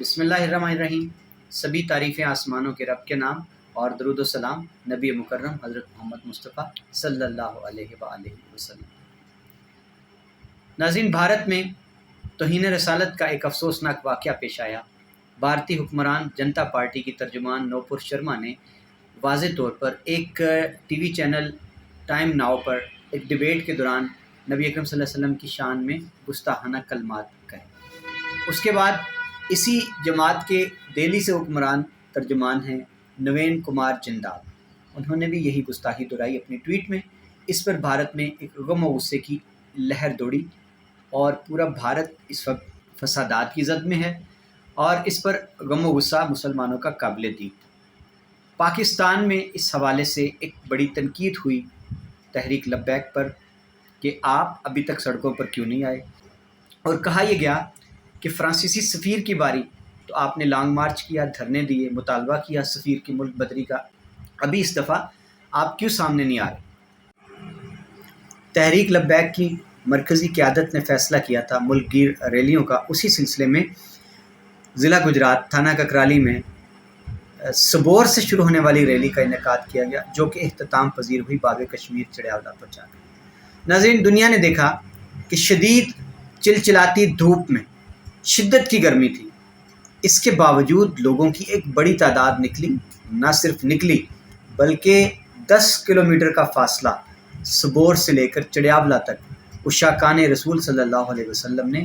बिस्मिल्लाहिर्रहमानिर्रहीम। सभी तारीफ़ें आसमानों के रब के नाम और दरूद व सलाम नबी मुकर्रम हज़रत मोहम्मद मुस्तफ़ा सल्लल्लाहु अलैहि वसल्लम। नाज़रीन, भारत में तौहीन रसालत का एक अफसोसनाक वाक़या पेश आया। भारतीय हुक्मरान जनता पार्टी की तर्जुमान नूपुर शर्मा ने वाज़ेह तौर पर एक टीवी चैनल टाइम नाउ पर एक डिबेट के दौरान नबी अकरम सल्लल्लाहु अलैहि वसल्लम की शान में गुस्ताहाना कलमात कहे। उसके बाद इसी जमात के दिल्ली से हुक्मरान तर्जुमान हैं नवीन कुमार जिंदाल, उन्होंने भी यही गुस्ताही दोहराई अपनी ट्वीट में। इस पर भारत में एक गम और गुस्से की लहर दौड़ी और पूरा भारत इस वक्त फसादात की जद में है और इस पर गम और गुस्सा मुसलमानों का काबिल दीद। पाकिस्तान में इस हवाले से एक बड़ी तनकीद हुई तहरीक लब्बैक पर कि आप अभी तक सड़कों पर क्यों नहीं आए, और कहा यह गया कि फ्रांसीसी सफ़ीर की बारी तो आपने लॉन्ग मार्च किया, धरने दिए, मुतालबा किया सफ़ीर की मुल्क बदरी का, अभी इस दफ़ा आप क्यों सामने नहीं आ रहे। तहरीक लब्बैक की मरकज़ी क़यादत ने फ़ैसला किया था मुल्क गिर रैलियों का। उसी सिलसिले में ज़िला गुजरात थाना ककराली में सबोर से शुरू होने वाली रैली का इनेकाद किया गया, जो कि इख्तिताम पजीर हुई बाब कश्मीर चढ़ियावला पर जाकर। नाज़रीन, दुनिया ने देखा कि शदीद चिलचिलाती धूप में शिद्दत की गर्मी थी, इसके बावजूद लोगों की एक बड़ी तादाद निकली। ना सिर्फ निकली बल्कि 10 किलोमीटर का फासला सबोर से लेकर चढ़ियावला तक उशाकान रसूल सल्लल्लाहु अलैहि वसल्लम ने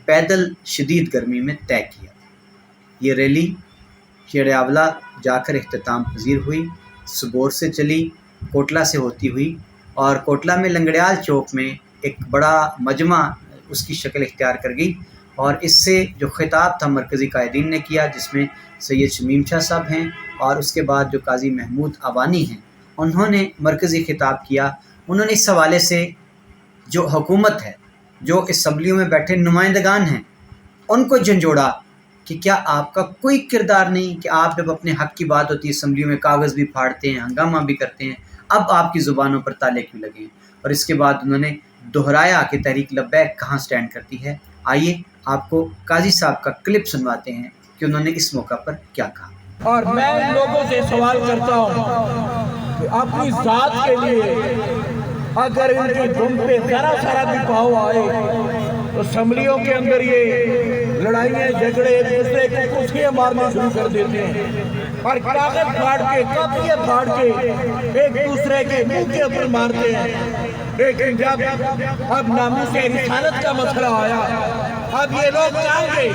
पैदल शदीद गर्मी में तय किया। ये रैली चढ़ियावला जाकर इख्तिताम पजीर हुई, सबोर से चली, कोटला से होती हुई और कोटला में लंगड़ियाल चौक में एक बड़ा मजमा उसकी शक्ल इख्तियार कर गई। और इससे जो खिताब था मरकज़ी कायदीन ने किया, जिसमें सैयद शमीम शाह साहब हैं और उसके बाद जो काजी महमूद अवानी हैं, उन्होंने मरकज़ी खिताब किया। उन्होंने इस हवाले से जो हुकूमत है, जो असम्बलियों में बैठे नुमाइंदगान हैं, उनको झंझोड़ा कि क्या आपका कोई किरदार नहीं कि आप जब अपने हक़ की बात होती है असम्बलियों में कागज़ भी फाड़ते हैं, हंगामा भी करते हैं, अब आपकी ज़ुबानों पर ताले क्यों लगे। और इसके बाद उन्होंने दोहराया कि तहरीक लब्बैक कहाँ स्टैंड करती है। आइए आपको काजी साहब का क्लिप सुनवाते हैं कि उन्होंने इस मौका पर क्या कहा। और मैं इन लोगों से सवाल करता हूँ कि अपनी जात के लिए अगर इनकी दुम पे जरा भी पाव आए तो असम्बलियों के अंदर ये लड़ाइयाँ झगड़े एक दूसरे को कुर्सियाँ मारना शुरू कर देते हैं और कागज फाड़ के कापियाँ फाड़ के एक दूसरे के मुंह के ऊपर मारते हैं। लेकिन जब अब नामूस रिसालत का मसला आया, अब ये लोग कहाँ गए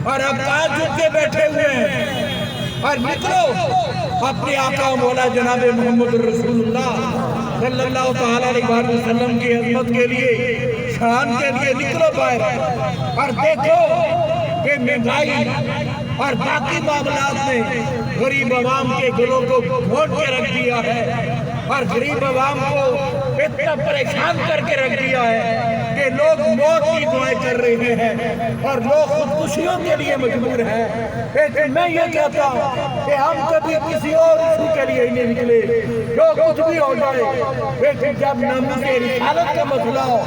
और अब कहाँ झुक के बैठे हुए हैं। और निकलो अपने आका मौला जनाब मोहम्मद रसूलुल्लाह सल्लल्लाहु तआला अलैहि वसल्लम की अज़मत के लिए, शान के लिए निकलो बाहर और देखो कि महंगाई और बाकी मामलात में गरीब आवाम के दिलों को घोट के रख दिया है और गरीब आवाम को इतना परेशान करके रख दिया है कि लोग मौत की दुआएं कर रहे हैं और लोग खुदकुशियों के लिए मजबूर हैं। लेकिन मैं ये कहता हूँ कि हम कभी किसी और इशू के लिए नहीं निकले, जो कुछ भी हो जाए, लेकिन जब नामूस रिसालत का मसला हो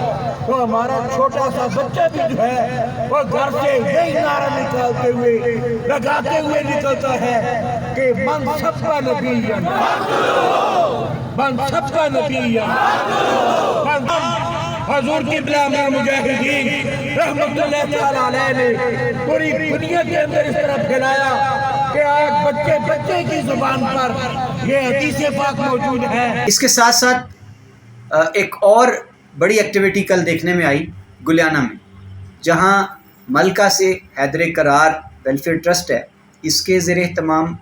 तो हमारा छोटा सा बच्चा भी जो है वो घर से यही नारा निकालते हुए लगाते हुए निकलता है कि मन सबका नबी, मन सबका नबी, हजूर की बिला मुजाहिदीन रहमतुल्लाह तआला अलैह ने पूरी दुनिया के अंदर इस तरह फैलाया कि आज बच्चे बच्चे की जुबान पर ये हदीस पाक मौजूद है। इसके साथ साथ एक और बड़ी एक्टिविटी कल देखने में आई गुलियाना में, जहां मलका से हैदर करार वेलफेयर ट्रस्ट है, इसके ज़ेर एहतमाम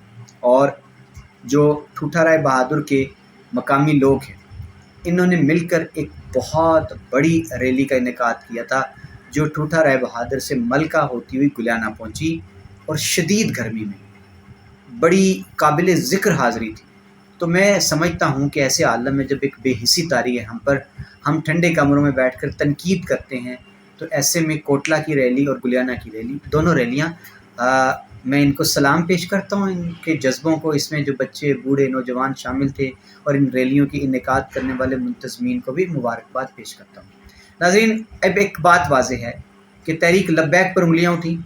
और जो ठूठा राय बहादुर के मकामी लोग हैं, इन्होंने मिलकर एक बहुत बड़ी रैली का इनेकाद किया था, जो ठूठा राय बहादुर से मलका होती हुई गुलियाना पहुंची और शदीद गर्मी में बड़ी काबिल ज़िक्र हाज़िरी थी। तो मैं समझता हूं कि ऐसे आलम में जब एक बेहिसी तारी है हम पर, हम ठंडे कमरों में बैठकर तनकीद करते हैं, तो ऐसे में कोटला की रैली और गुलियाना की रैली, दोनों रैलियां मैं इनको सलाम पेश करता हूँ, इनके जज्बों को। इसमें जो बच्चे बूढ़े नौजवान शामिल थे और इन रैलियों की इनेकाद करने वाले मुंतज़मीन को भी मुबारकबाद पेश करता हूँ। नाज़रीन, अब एक बात वाज़ेह है कि तहरीक लब्बैक पर उंगलियाँ उठी,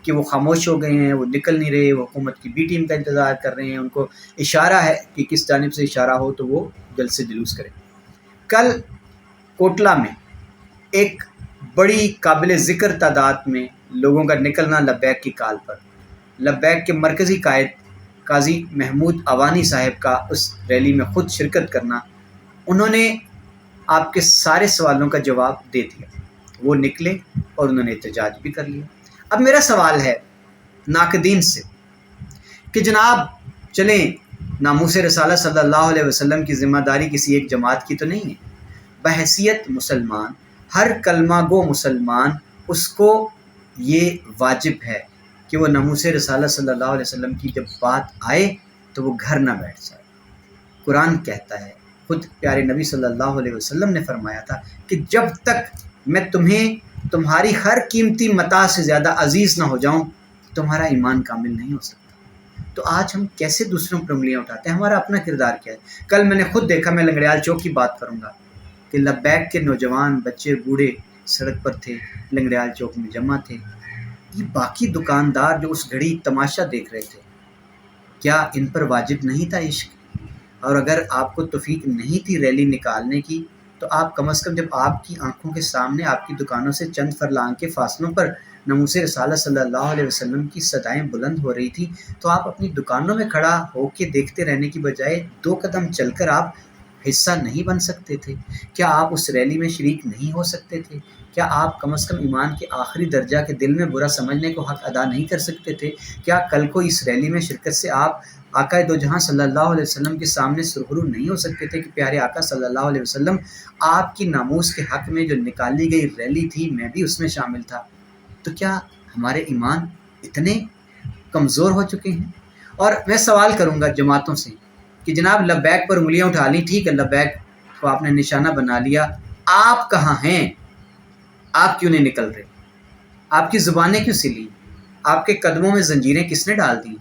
کہ وہ خاموش ہو گئے ہیں، وہ نکل نہیں رہے، وہ حکومت کی بی ٹیم کا انتظار کر رہے ہیں، ان کو اشارہ ہے کہ کس جانب سے اشارہ ہو تو وہ جلد سے جلوس کریں۔ کل کوٹلہ میں ایک بڑی قابل ذکر تعداد میں لوگوں کا نکلنا لبیک کی کال پر، لبیک کے مرکزی قائد قاضی محمود اوانی صاحب کا اس ریلی میں خود شرکت کرنا، انہوں نے آپ کے سارے سوالوں کا جواب دے دیا۔ وہ نکلے اور انہوں نے احتجاج بھی کر لیا۔ اب میرا سوال ہے ناقدین سے کہ جناب چلیں، ناموس رسالہ صلی اللہ علیہ وسلم کی ذمہ داری کسی ایک جماعت کی تو نہیں ہے۔ بحیثیت مسلمان، ہر کلمہ گو مسلمان، اس کو یہ واجب ہے کہ وہ ناموس رسالہ صلی اللہ علیہ وسلم کی جب بات آئے تو وہ گھر نہ بیٹھ جائے۔ قرآن کہتا ہے، خود پیارے نبی صلی اللہ علیہ وسلم نے فرمایا تھا کہ جب تک میں تمہیں تمہاری ہر قیمتی متاع سے زیادہ عزیز نہ ہو جاؤں تمہارا ایمان کامل نہیں ہو سکتا۔ تو آج ہم کیسے دوسروں پر انگلیاں اٹھاتے ہیں؟ ہمارا اپنا کردار کیا ہے؟ کل میں نے خود دیکھا، میں لنگڑیال چوک کی بات کروں گا کہ لبیک کے نوجوان، بچے، بوڑھے سڑک پر تھے، لنگڑیال چوک میں جمع تھے۔ یہ باقی دکاندار جو اس گھڑی تماشا دیکھ رہے تھے، کیا ان پر واجب نہیں تھا عشق؟ اور اگر آپ کو توفیق نہیں تھی ریلی نکالنے کی تو آپ کم از کم جب آپ کی آنکھوں کے سامنے آپ کی دکانوں سے چند فرلانگ کے فاصلوں پر ناموس رسالہ صلی اللہ علیہ وسلم کی صدائیں بلند ہو رہی تھی تو آپ اپنی دکانوں میں کھڑا ہو کے دیکھتے رہنے کی بجائے 2 قدم چل کر آپ حصہ نہیں بن سکتے تھے؟ کیا آپ اس ریلی میں شریک نہیں ہو سکتے تھے؟ کیا آپ کم از کم ایمان کے آخری درجہ کے دل میں برا سمجھنے کو حق ادا نہیں کر سکتے تھے؟ کیا کل کو اس ریلی میں شرکت سے آپ آقا دو جہاں صلی اللہ علیہ وسلم کے سامنے سرخرو نہیں ہو سکتے تھے کہ پیارے آقا صلی اللہ علیہ وسلم آپ کی ناموس کے حق میں جو نکالی گئی ریلی تھی میں بھی اس میں شامل تھا؟ تو کیا ہمارے ایمان اتنے کمزور ہو چکے ہیں؟ اور میں سوال کروں گا جماعتوں سے کہ جناب لبیک پر انگلیاں اٹھا لیں، ٹھیک ہے، لبیک کو آپ نے نشانہ بنا لیا، آپ کہاں ہیں؟ آپ کیوں نہیں نکل رہے؟ آپ کی زبانیں کیوں سلی؟ آپ کے قدموں میں زنجیریں کس نے ڈال دیں؟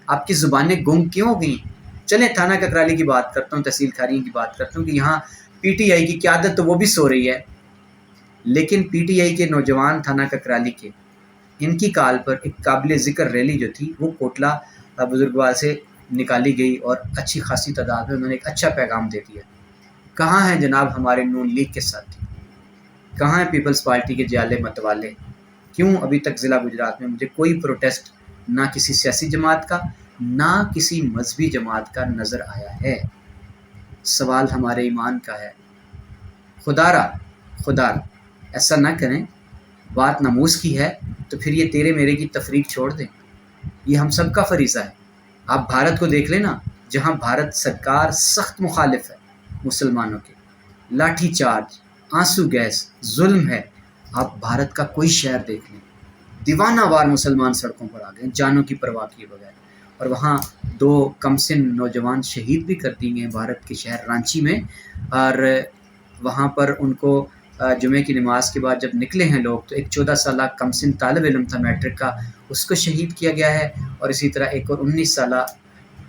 آپ کی زبانیں گم کیوں ہو گئیں؟ چلیں تھانہ ککرالی کی بات کرتا ہوں، تحصیل کھاریوں کی بات کرتا ہوں کہ یہاں پی ٹی آئی کی قیادت تو وہ بھی سو رہی ہے، لیکن پی ٹی آئی کے نوجوان تھانہ ککرالی کے، ان کی کال پر ایک قابل ذکر ریلی جو تھی وہ کوٹلہ بزرگوال سے نکالی گئی اور اچھی خاصی تعداد میں انہوں نے ایک اچھا پیغام دے دیا۔ کہاں ہیں جناب ہمارے نون لیگ کے ساتھی؟ کہاں ہیں پیپلز پارٹی کے جالے متوالے؟ کیوں ابھی تک ضلع گجرات میں مجھے کوئی پروٹیسٹ نہ کسی سیاسی جماعت کا نہ کسی مذہبی جماعت کا نظر آیا ہے؟ سوال ہمارے ایمان کا ہے۔ خدا را ایسا نہ کریں، بات ناموس کی ہے تو پھر یہ تیرے میرے کی تفریق چھوڑ دیں۔ یہ ہم سب کا فریضہ ہے۔ آپ بھارت کو دیکھ لیں نا، جہاں بھارت سرکار سخت مخالف ہے مسلمانوں کے، لاٹھی چارج، آنسو گیس، ظلم ہے۔ آپ بھارت کا کوئی شہر دیکھ لیں، دیوانہ وار مسلمان سڑکوں پر آ گئے جانوں کی پرواہ کیے بغیر، اور وہاں 2 کمسن نوجوان شہید بھی کر دیے گئے بھارت کے شہر رانچی میں، اور وہاں پر ان کو جمعے کی نماز کے بعد جب نکلے ہیں لوگ تو ایک 14 سالہ کمسن طالب علم تھا میٹرک کا، اس کو شہید کیا گیا ہے، اور اسی طرح ایک اور 19 سالہ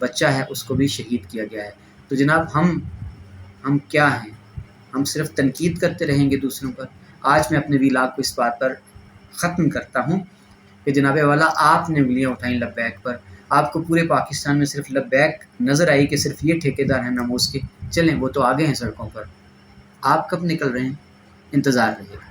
بچہ ہے، اس کو بھی شہید کیا گیا ہے۔ تو جناب ہم کیا ہیں؟ ہم صرف تنقید کرتے رہیں گے دوسروں پر؟ آج میں اپنے ویلاگ کو اس بات پر ختم کرتا ہوں کہ جناب والا آپ نے انگلیاں اٹھائیں لبیک پر، آپ کو پورے پاکستان میں صرف لبیک نظر آئی کہ صرف یہ ٹھیکیدار ہیں ناموس کے، چلیں وہ تو آگے ہیں سڑکوں پر، آپ کب نکل رہے ہیں؟ انتظار رہیے گا۔